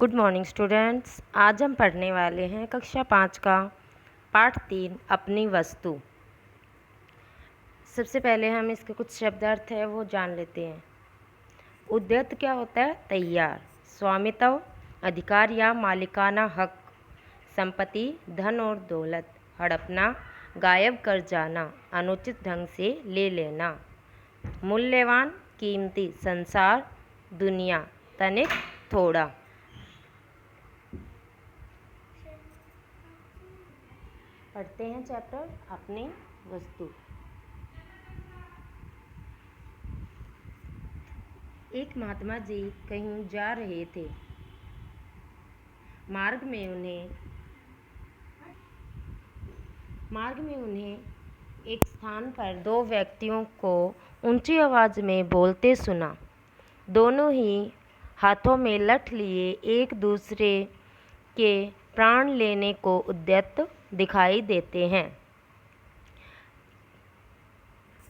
Good morning students. आज हम पढ़ने वाले हैं कक्षा 5 का पाठ 3 अपनी वस्तु। सबसे पहले हम इसके कुछ शब्दार्थ है वो जान लेते हैं। उद्यत क्या होता है? तैयार। स्वामित्व, अधिकार या मालिकाना हक। संपत्ति, धन और दौलत। हड़पना, गायब कर जाना, अनुचित ढंग से ले लेना। मूल्यवान, कीमती। संसार, दुनिया, तनिक, थोड़ा। पढ़ते हैं चैप्टर अपनी वस्तु। एक महात्मा जी कहीं जा रहे थे। मार्ग में उन्हें एक स्थान पर दो व्यक्तियों को ऊंची आवाज में बोलते सुना। दोनों ही हाथों में लठ लिए एक दूसरे के प्राण लेने को उद्यत दिखाई देते हैं।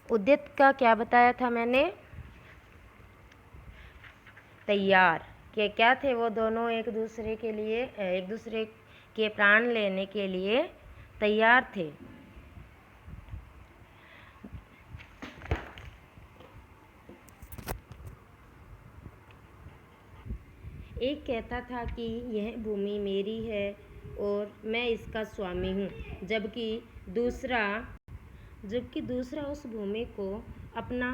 उद्यत का क्या बताया था मैंने? तैयार। क्या थे वो दोनों? एक दूसरे के प्राण लेने के लिए तैयार थे। एक कहता था कि यह भूमि मेरी है और मैं इसका स्वामी हूँ, जबकि दूसरा उस भूमि को अपना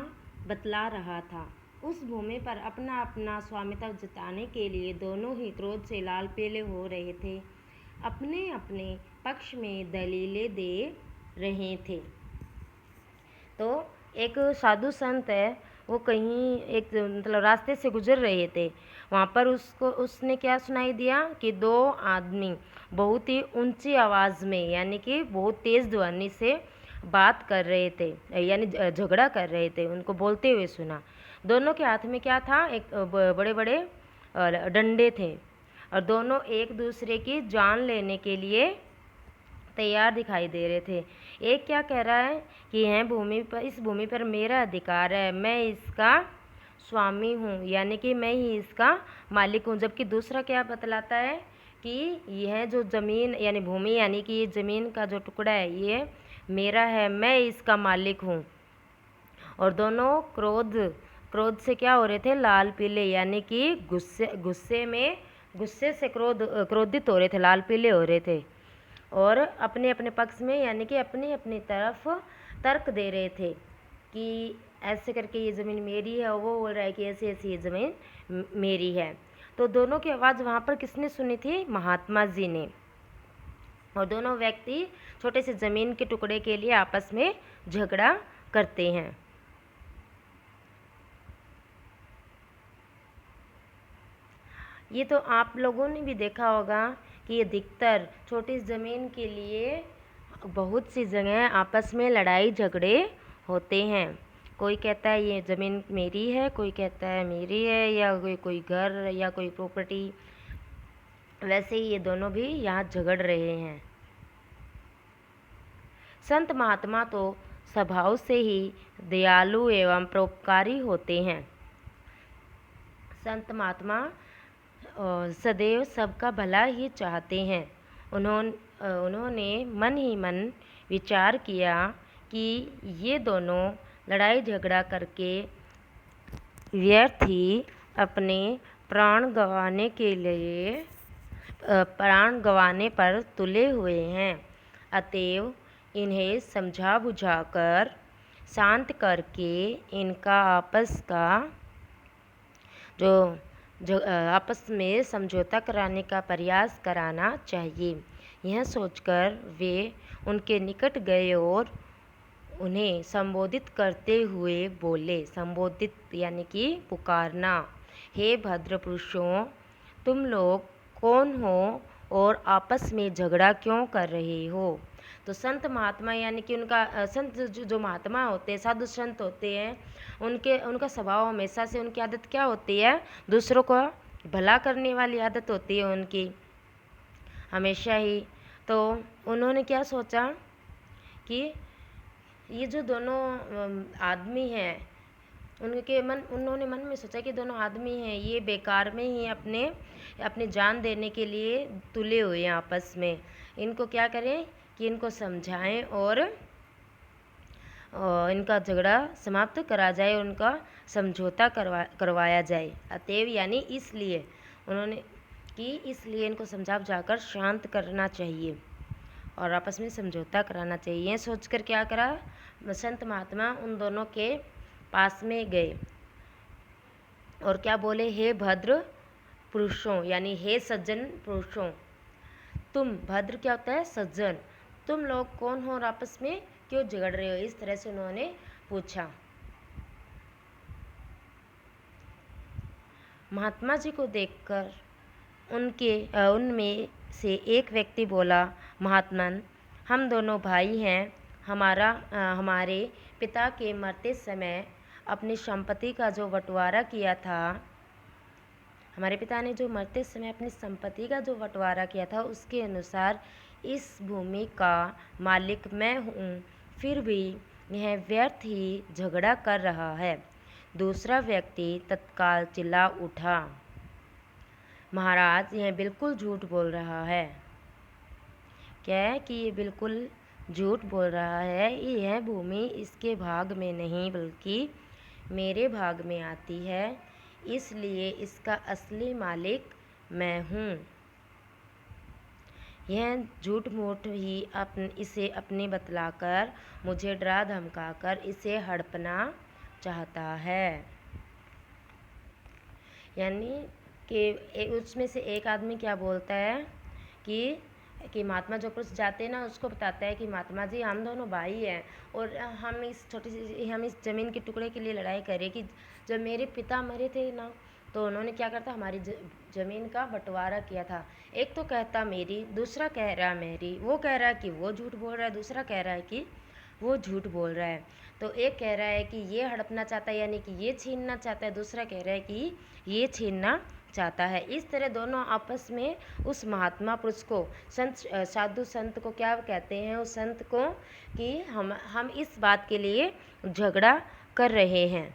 बतला रहा था। उस भूमि पर अपना अपना स्वामित्व जताने के लिए दोनों ही क्रोध से लाल पीले हो रहे थे, अपने अपने पक्ष में दलीलें दे रहे थे। तो एक साधु संत है, वो कहीं एक मतलब रास्ते से गुजर रहे थे। वहाँ पर उसने क्या सुनाई दिया कि दो आदमी बहुत ही ऊंची आवाज़ में यानी कि बहुत तेज़ ध्वनि से बात कर रहे थे, यानी झगड़ा कर रहे थे। उनको बोलते हुए सुना। दोनों के हाथ में क्या था? एक बड़े बड़े डंडे थे और दोनों एक दूसरे की जान लेने के लिए तैयार दिखाई दे रहे थे। एक क्या कह रहा है कि इस भूमि पर मेरा अधिकार है, मैं इसका स्वामी हूँ, यानी कि मैं ही इसका मालिक हूँ। जबकि दूसरा क्या बतलाता है कि यह जो ज़मीन यानी भूमि यानी कि ये ज़मीन का जो टुकड़ा है ये मेरा है, मैं इसका मालिक हूँ। और दोनों क्रोध से क्या हो रहे थे? लाल पीले, यानी कि गुस्से से क्रोधित हो रहे थे, लाल पीले हो रहे थे और अपने अपने पक्ष में यानी कि अपनी अपनी तरफ तर्क दे रहे थे कि ऐसे करके ये ज़मीन मेरी है, और वो बोल रहा है कि ऐसे ऐसे ये ज़मीन मेरी है। तो दोनों की आवाज़ वहाँ पर किसने सुनी थी? महात्मा जी ने। और दोनों व्यक्ति छोटे से ज़मीन के टुकड़े के लिए आपस में झगड़ा करते हैं। ये तो आप लोगों ने भी देखा होगा कि अधिकतर छोटी ज़मीन के लिए बहुत सी जगह आपस में लड़ाई झगड़े होते हैं। कोई कहता है ये ज़मीन मेरी है, कोई कहता है मेरी है, या कोई घर या कोई प्रॉपर्टी। वैसे ही ये दोनों भी यहाँ झगड़ रहे हैं। संत महात्मा तो स्वभाव से ही दयालु एवं परोपकारी होते हैं। संत महात्मा सदैव सबका भला ही चाहते हैं। उन्होंने मन ही मन विचार किया कि ये दोनों लड़ाई झगड़ा करके व्यर्थ ही अपने प्राण गंवाने पर तुले हुए हैं। अतएव इन्हें समझा बुझाकर शांत करके इनका आपस में समझौता कराने का प्रयास कराना चाहिए। यह सोचकर वे उनके निकट गए और उन्हें संबोधित करते हुए बोले। संबोधित यानी कि पुकारना। हे भद्र पुरुषों, तुम लोग कौन हो और आपस में झगड़ा क्यों कर रहे हो? तो संत महात्मा यानी कि संत जो महात्मा होते हैं, साधु संत होते हैं, उनका स्वभाव हमेशा से, उनकी आदत क्या होती है? दूसरों को भला करने वाली आदत होती है उनकी हमेशा ही। तो उन्होंने क्या सोचा कि ये जो दोनों आदमी हैं, उन्होंने मन में सोचा कि दोनों आदमी हैं, ये बेकार में ही अपने जान देने के लिए तुले हुए हैं आपस में। इनको क्या करें कि इनको समझाएं और इनका झगड़ा समाप्त करा जाए, उनका समझौता करवाया जाए। अतएव यानी इसलिए इनको समझा जाकर शांत करना चाहिए और आपस में समझौता कराना चाहिए। ये सोचकर क्या करा, संत महात्मा उन दोनों के पास में गए और क्या बोले, हे भद्र पुरुषों, यानी हे सज्जन पुरुषों, तुम, भद्र क्या होता है, सज्जन, तुम लोग कौन हो और आपस में क्यों झगड़ रहे हो, इस तरह से उन्होंने पूछा। महात्मा जी को देखकर उनमें से एक व्यक्ति बोला, महात्मन, हम दोनों भाई हैं। हमारे पिता के मरते समय अपनी संपत्ति का जो बंटवारा किया था, हमारे पिता ने जो मरते समय अपनी संपत्ति का जो बंटवारा किया था, उसके अनुसार इस भूमि का मालिक मैं हूँ, फिर भी यह व्यर्थ ही झगड़ा कर रहा है। दूसरा व्यक्ति तत्काल चिल्ला उठा, महाराज, यह बिल्कुल झूठ बोल रहा है। क्या है कि ये बिल्कुल झूठ बोल रहा है, यह भूमि इसके भाग में नहीं बल्कि मेरे भाग में आती है, इसलिए इसका असली मालिक मैं हूँ। यह झूठ मूठ ही इसे अपने बतलाकर मुझे डरा धमकाकर इसे हड़पना चाहता है। यानी कि उसमें से एक आदमी क्या बोलता है कि महात्मा जो पुरुष जाते हैं ना, उसको बताता है कि महात्मा जी, हम दोनों भाई हैं और हम इस ज़मीन के टुकड़े के लिए लड़ाई करें कि जब मेरे पिता मरे थे ना, तो उन्होंने क्या करता, हमारी ज़मीन का बंटवारा किया था। एक तो कहता मेरी, दूसरा कह रहा मेरी, वो कह रहा है कि वो झूठ बोल रहा है, दूसरा कह रहा है कि वो झूठ बोल रहा है। तो एक कह रहा है कि ये हड़पना चाहता है, यानी कि ये छीनना चाहता है, दूसरा कह रहा है कि ये छीनना चाहता है। इस तरह दोनों आपस में उस महात्मा पुरुष को, साधु संत को क्या कहते हैं, उस संत को, कि हम इस बात के लिए झगड़ा कर रहे हैं।